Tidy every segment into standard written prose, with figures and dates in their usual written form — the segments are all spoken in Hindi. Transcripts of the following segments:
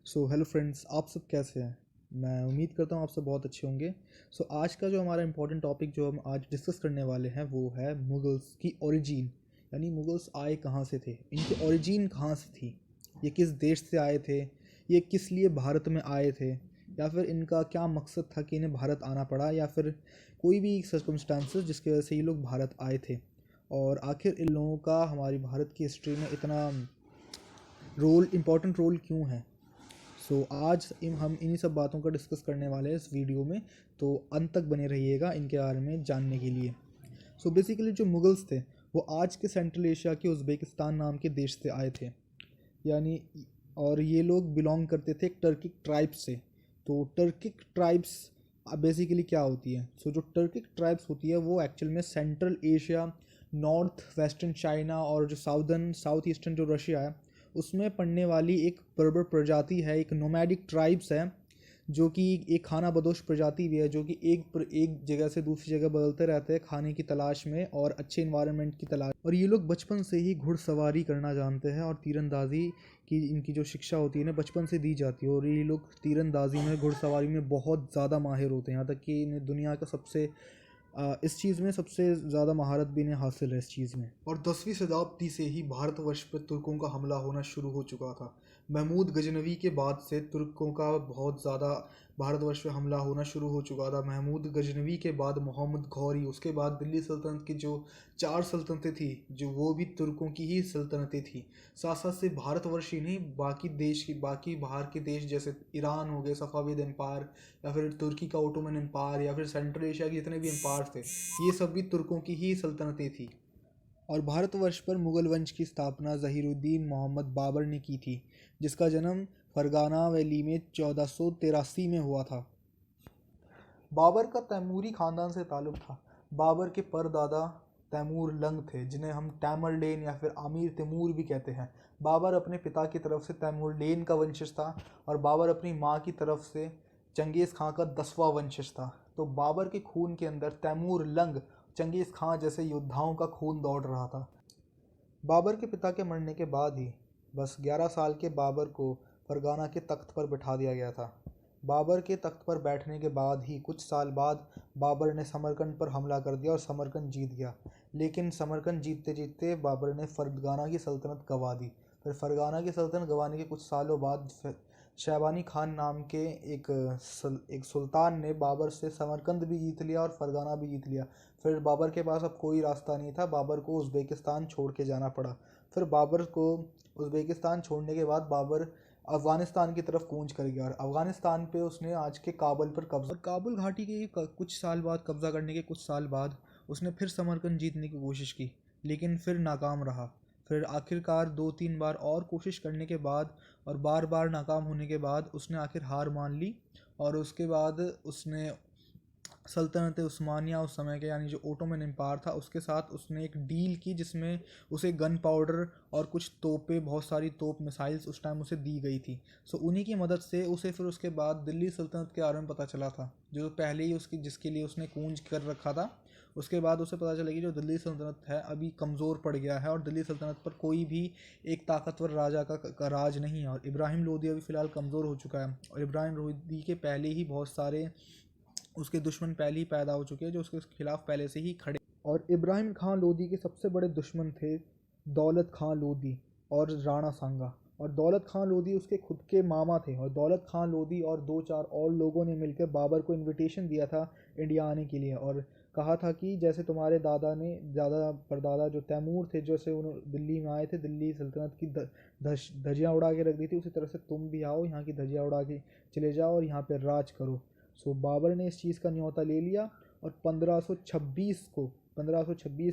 हेलो फ्रेंड्स, आप सब कैसे हैं। मैं उम्मीद करता हूँ आप सब बहुत अच्छे होंगे। आज का जो हमारा इम्पोर्टेंट टॉपिक जो हम आज डिस्कस करने वाले हैं वो है मुगल्स की ओरिजिन। यानी मुगल्स आए कहाँ से थे, इनकी ओरिजिन कहाँ से थी, ये किस देश से आए थे, ये किस लिए भारत में आए थे, या फिर इनका क्या मकसद था कि इन्हें भारत आना पड़ा, या फिर कोई भी सर्कमस्टांसेस जिसकी वजह से ये लोग भारत आए थे। और आखिर इन लोगों का हमारी भारत की हिस्ट्री में इतना इम्पोर्टेंट रोल क्यों है। आज हम इन्हीं सब बातों का डिस्कस करने वाले हैं इस वीडियो में। तो अंत तक बने रहिएगा इनके बारे में जानने के लिए। बेसिकली जो मुगल्स थे वो आज के सेंट्रल एशिया के उज़्बेकिस्तान नाम के देश से आए थे। यानी और ये लोग बिलोंग करते थे एक टर्किक ट्राइब्स से। तो टर्किक ट्राइब्स बेसिकली क्या होती है। जो टर्किक ट्राइब्स होती है वो एक्चुअल में central Asia, north western China और जो साउथ ईस्टर्न जो रशिया है उसमें पड़ने वाली एक बर्बर प्रजाति है, एक नोमैडिक ट्राइब्स है, जो कि एक खाना बदोश प्रजाति भी है, जो कि एक जगह से दूसरी जगह बदलते रहते हैं खाने की तलाश में और अच्छे इन्वायरमेंट की तलाश। और ये लोग बचपन से ही घुड़सवारी करना जानते हैं और तीरंदाजी की इनकी जो शिक्षा होती है ना बचपन से दी जाती है। और ये लोग तीरंदाजी में, घुड़सवारी में बहुत ज़्यादा माहिर होते हैं, यहाँ तक कि इन्हें दुनिया का इस चीज़ में सबसे ज़्यादा महारत भी इन्हें हासिल है इस चीज़ में। और 10वीं शताब्दी से ही भारतवर्ष पर तुर्कों का हमला होना शुरू हो चुका था। महमूद गजनवी के बाद से तुर्कों का बहुत ज़्यादा भारतवर्ष पे हमला होना शुरू हो चुका था। महमूद गजनवी के बाद मोहम्मद घौरी, उसके बाद दिल्ली सल्तनत की जो 4 सल्तनतें थी जो वो भी तुर्कों की ही सल्तनतें थी। साथ साथ से भारतवर्ष ही नहीं, बाकी बाहर के देश जैसे ईरान हो गए, सफ़ाविद एम्पायर, या फिर तुर्की का ओटोमन एम्पायर, या फिर सेंट्रल एशिया के जितने भी एम्पायर थे ये सब भी तुर्कों की ही सल्तनतें थी। और भारतवर्ष पर मुगल वंश की स्थापना ज़हीरुद्दीन मोहम्मद बाबर ने की थी, जिसका जन्म फरगाना वैली में 1483 में हुआ था। बाबर का तैमूरी ख़ानदान से ताल्लुक़ था। बाबर के परदादा तैमूर लंग थे, जिन्हें हम टैमरलेन या फिर आमिर तैमूर भी कहते हैं। बाबर अपने पिता की तरफ से तैमूरलेन का वंशज था और बाबर अपनी माँ की तरफ से चंगेज़ खां का 10वां वंशज था। तो बाबर के खून के अंदर तैमूर लंग, चंगेज़ खां जैसे योद्धाओं का खून दौड़ रहा था। बाबर के पिता के मरने के बाद ही बस 11 साल के बाबर को फरगाना के तख्त पर बिठा दिया गया था। बाबर के तख्त पर बैठने के बाद ही कुछ साल बाद बाबर ने समरकंद पर हमला कर दिया और समरकंद जीत गया। लेकिन समरकंद जीतते जीतते बाबर ने फरगाना की सल्तनत गंवा दी। फिर फरगाना की सल्तनत गंवाने के कुछ सालों बाद शैबानी खान नाम के एक सुल्तान ने बाबर से समरकंद भी जीत लिया और फरगाना भी जीत लिया। फिर बाबर के पास अब कोई रास्ता नहीं था, बाबर को उज़्बेकिस्तान छोड़ के जाना पड़ा। फिर बाबर को उज़्बेकिस्तान छोड़ने के बाद बाबर अफ़गानिस्तान की तरफ कूच कर गया और अफ़गानिस्तान पे उसने आज के काबुल पर कब्जा, और काबुल घाटी के कुछ साल बाद कब्ज़ा करने के कुछ साल बाद उसने फिर समरकंद जीतने की कोशिश की, लेकिन फिर नाकाम रहा। फिर आखिरकार 2-3 बार और कोशिश करने के बाद और बार बार नाकाम होने के बाद उसने आखिर हार मान ली। और उसके बाद उसने सल्तनत उस्मानिया उस समय के, यानी जो ओटोमन एम्पायर था, उसके साथ उसने एक डील की जिसमें उसे गन पाउडर और कुछ तोपें, बहुत सारी तोप मिसाइल्स उस टाइम उसे दी गई थी। उन्हीं की मदद से उसे फिर उसके बाद दिल्ली सल्तनत के बारे में पता चला था, जो पहले ही उसकी जिसके लिए उसने कूंज कर रखा था। उसके बाद उसे पता चला कि जो दिल्ली सल्तनत है अभी कमज़ोर पड़ गया है और दिल्ली सल्तनत पर कोई भी एक ताकतवर राजा का राज नहीं है। और इब्राहिम लोदी अभी फ़िलहाल कमज़ोर हो चुका है और इब्राहिम लोदी के पहले ही बहुत सारे उसके दुश्मन पहले ही पैदा हो चुके हैं जो उसके खिलाफ पहले से ही खड़े। और इब्राहिम खान लोदी के सबसे बड़े दुश्मन थे दौलत खान लोदी और राणा सांगा। और दौलत खान लोदी उसके खुद के मामा थे और दौलत खान लोदी और 2-4 और लोगों ने मिलकर बाबर को इनविटेशन दिया था इंडिया आने के लिए, और कहा था कि जैसे तुम्हारे दादा परदादा जो तैमूर थे, जैसे उन्होंने दिल्ली में आए थे, दिल्ली सल्तनत की धज्जियाँ उड़ा के रख दी थी, उसी तरह से तुम भी आओ, यहाँ की धज्जियाँ उड़ा के चले जाओ और यहाँ पर राज करो। बाबर ने इस चीज़ का न्योता ले लिया और 1526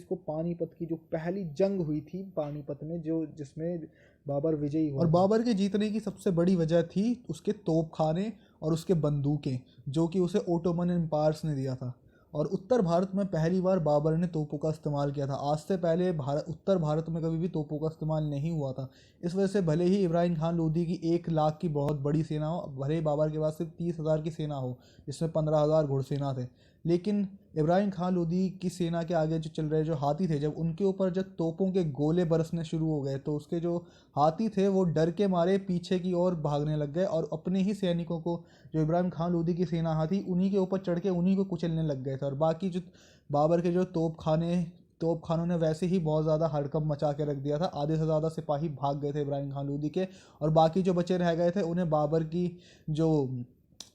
को पानीपत की जो पहली जंग हुई थी पानीपत में, जिसमें बाबर विजयी हुआ। और बाबर के जीतने की सबसे बड़ी वजह थी उसके तोपखाने और उसके बंदूकें, जो कि उसे ओटोमन एम्पायर्स ने दिया था। और उत्तर भारत में पहली बार बाबर ने तोपों का इस्तेमाल किया था। आज से पहले उत्तर भारत में कभी भी तोपों का इस्तेमाल नहीं हुआ था। इस वजह से भले ही इब्राहिम खान लोदी की 1 लाख की बहुत बड़ी सेना हो, भले ही बाबर के पास सिर्फ 30,000 की सेना हो जिसमें 15,000 घुड़सेना थे, लेकिन इब्राहिम खान लोदी की सेना के आगे जो चल रहे जो हाथी थे, जब उनके ऊपर जब तोपों के गोले बरसने शुरू हो गए तो उसके जो हाथी थे वो डर के मारे पीछे की ओर भागने लग गए और अपने ही सैनिकों को, जो इब्राहिम खान लोदी की सेना थी, उन्हीं के ऊपर चढ़ के उन्हीं को कुचलने लग गए थे। और बाकी जो बाबर के जो तोपखानों ने वैसे ही बहुत ज़्यादा हड़कंप मचा के रख दिया था। आधे से ज़्यादा सिपाही भाग गए थे इब्राहिम खान लोदी के, और बाकी जो बचे रह गए थे उन्हें बाबर की जो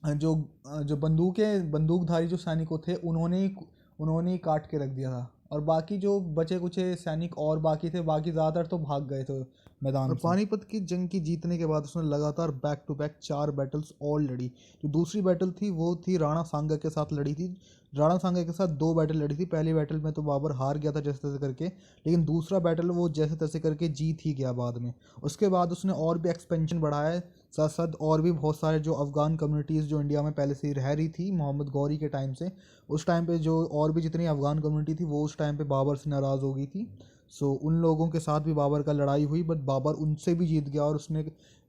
जो जो बंदूकधारी जो सैनिकों थे उन्होंने ही काट के रख दिया था। और बाकी जो बचे कुचे सैनिक और बाकी थे, बाकी ज़्यादातर तो भाग गए थे मैदान। और पानीपत की जंग की जीतने के बाद उसने लगातार बैक टू बैक 4 बैटल्स और लड़ी। जो दूसरी बैटल थी वो थी राणा सांगा के साथ लड़ी थी। राणा सांगा के साथ 2 बैटल लड़ी थी। पहली बैटल में तो बाबर हार गया था जैसे तैसे करके, लेकिन दूसरा बैटल वो जैसे तैसे करके जीत ही गया बाद में। उसके बाद उसने और भी एक्सपेंशन बढ़ाया, साथ साथ और भी बहुत सारे जो अफ़गान कम्युनिटीज़ जो इंडिया में पहले से ही रह रही थी मोहम्मद गौरी के टाइम से, उस टाइम पे जो और भी जितनी अफ़गान कम्युनिटी थी वो उस टाइम पे बाबर से नाराज़ हो गई थी। सो उन लोगों के साथ भी बाबर का लड़ाई हुई, बट बाबर उनसे भी जीत गया और उसने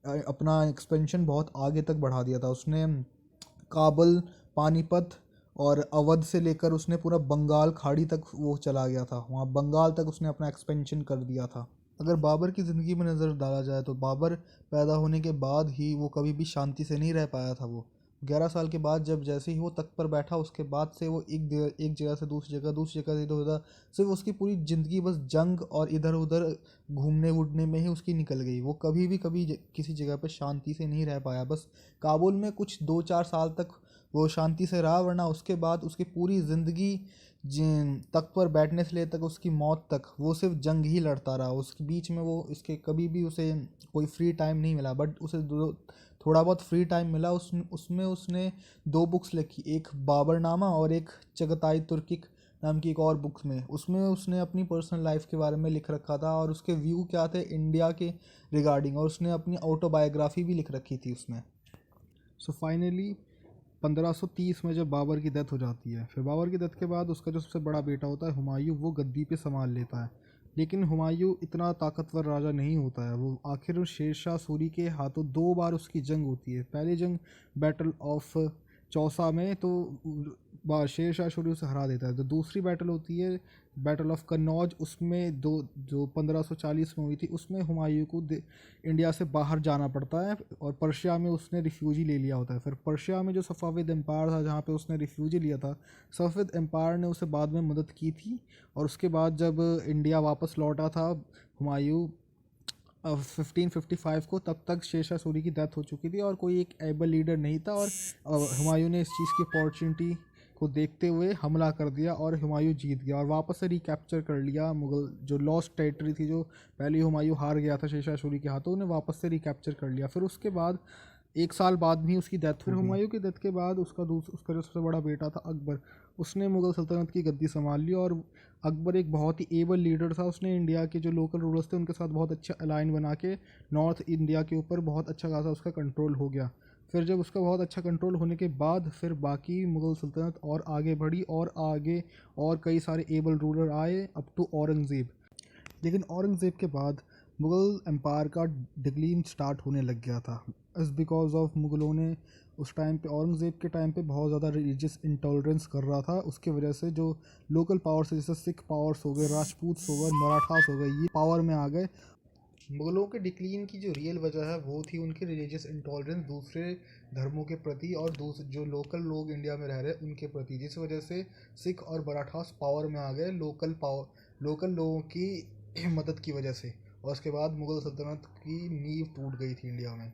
अपना एक्सपेंशन बहुत आगे तक बढ़ा दिया था। उसने काबुल, पानीपत और अवध से लेकर उसने पूरा बंगाल खाड़ी तक वो चला गया था। वहाँ बंगाल तक उसने अपना एक्सपेंशन कर दिया था। अगर बाबर की ज़िंदगी में नज़र डाला जाए तो बाबर पैदा होने के बाद ही वो कभी भी शांति से नहीं रह पाया था। वो 11 साल के बाद जब जैसे ही वो तख्त पर बैठा, उसके बाद से वो एक जगह से दूसरी जगह, दूसरी जगह से इधर उधर, सिर्फ उसकी पूरी ज़िंदगी बस जंग और इधर उधर घूमने वूमने में ही उसकी निकल गई। वो कभी किसी जगह पर शांति से नहीं रह पाया। बस काबुल में कुछ 2-4 साल तक वो शांति से रहा, वरना उसके बाद उसकी पूरी ज़िंदगी तख्त पर बैठने से लेकर उसकी मौत तक वो सिर्फ जंग ही लड़ता रहा। उसके बीच में वो इसके कभी भी उसे कोई फ्री टाइम नहीं मिला, बट उसे थोड़ा बहुत फ्री टाइम मिला। उसमें उसने 2 बुक्स लिखी, एक बाबरनामा और एक चगताई तुर्किक नाम की एक और बुक्स में। उसमें उसने अपनी पर्सनल लाइफ के बारे में लिख रखा था और उसके व्यू क्या थे इंडिया के रिगार्डिंग, और उसने अपनी ऑटोबायोग्राफी भी लिख रखी थी उसमें। सो फाइनली 1530 में जब बाबर की डेथ हो जाती है, फिर बाबर की डेथ के बाद उसका जो सबसे बड़ा बेटा होता है हुमायूं, वो गद्दी पे संभाल लेता है। लेकिन हुमायूं इतना ताकतवर राजा नहीं होता है। वो आखिर शेरशाह सूरी के हाथों 2 बार उसकी जंग होती है। पहली जंग बैटल ऑफ चौसा में तो शेरशाह सूरी उसे हरा देता है। तो दूसरी बैटल होती है बैटल ऑफ कन्नौज, उसमें जो 1540 में हुई थी, उसमें हुमायूं को इंडिया से बाहर जाना पड़ता है और पर्शिया में उसने रिफ्यूजी ले लिया होता है। फिर पर्शिया में जो सफ़ाविद एम्पायर था जहाँ पे उसने रिफ्यूजी लिया था, सफ़ाविद एम्पायर ने उसे बाद में मदद की थी। और उसके बाद जब इंडिया वापस लौटा था हुमायूं 1555 को, तब तक शेरशाह सूरी की डेथ हो चुकी थी और कोई एक एबल लीडर नहीं था। और हुमायूं ने इस चीज़ की अपॉर्चुनिटी को देखते हुए हमला कर दिया और हुमायूं जीत गया और वापस से रिकैप्चर कर लिया मुग़ल जो लॉस्ट टेरिटरी थी, जो पहले हुमायूं हार गया था शेरशाह सूरी के हाथों, उन्हें वापस से रिकैप्चर कर लिया। फिर उसके बाद 1 साल बाद भी उसकी डेथ हो गई। हुमायूं की डेथ के बाद उसका जो सबसे बड़ा बेटा था अकबर, उसने मुग़ल सल्तनत की गद्दी संभाल ली। और अकबर एक बहुत ही एबल लीडर था। उसने इंडिया के जो लोकल रूलर्स थे उनके साथ बहुत अच्छा अलाइन बना के नॉर्थ इंडिया के ऊपर बहुत अच्छा खासा उसका कंट्रोल हो गया। फिर जब उसका बहुत अच्छा कंट्रोल होने के बाद फिर बाकी मुग़ल सल्तनत और आगे बढ़ी और आगे और कई सारे एबल रूलर आए अप टू औरंगज़ेब। लेकिन औरंगज़ेब के बाद मुग़ल एम्पायर का डिक्लीन स्टार्ट होने लग गया था। इस बिकॉज ऑफ मुग़लों ने उस टाइम पे औरंगज़ेब के टाइम पे बहुत ज़्यादा रिलीजियस इंटॉलरेंस कर रहा था। उसके वजह से जो लोकल पावर्स जैसे सिख पावर्स हो गए, राजपूत हो गए, मराठास हो गए, ये पावर में आ गए। मुग़लों के डिक्लीन की जो रियल वजह है वो थी उनकी रिलीजियस इंटॉलरेंस दूसरे धर्मों के प्रति और जो लोकल लोग इंडिया में रह रहे हैं उनके प्रति, जिस वजह से सिख और मराठास पावर में आ गए लोकल लोगों की मदद की वजह से। और उसके बाद मुग़ल सल्तनत की नींव टूट गई थी इंडिया में।